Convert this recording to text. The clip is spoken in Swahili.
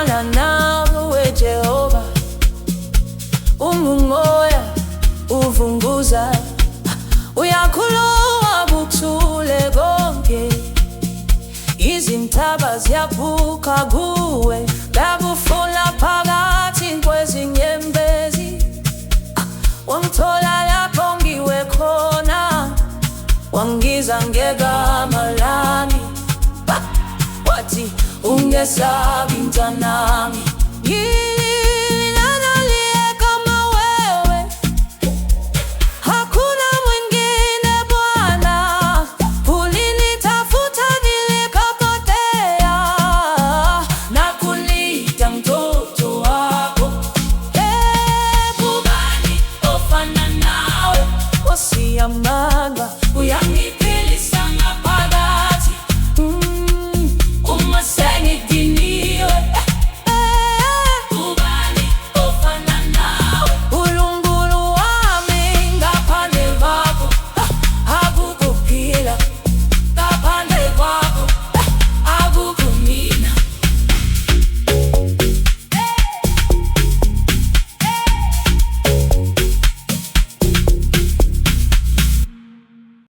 kufana nawe Jehova, umungoya uvunguza uyakhuluma buthule konke, izintaba ziyabuka kuwe, ngakufuna phakathi kwezinyembezi. Wangithola lapho ngiwe khona, wangiza ngegama lami, wathi ungesabi mntanami. Ama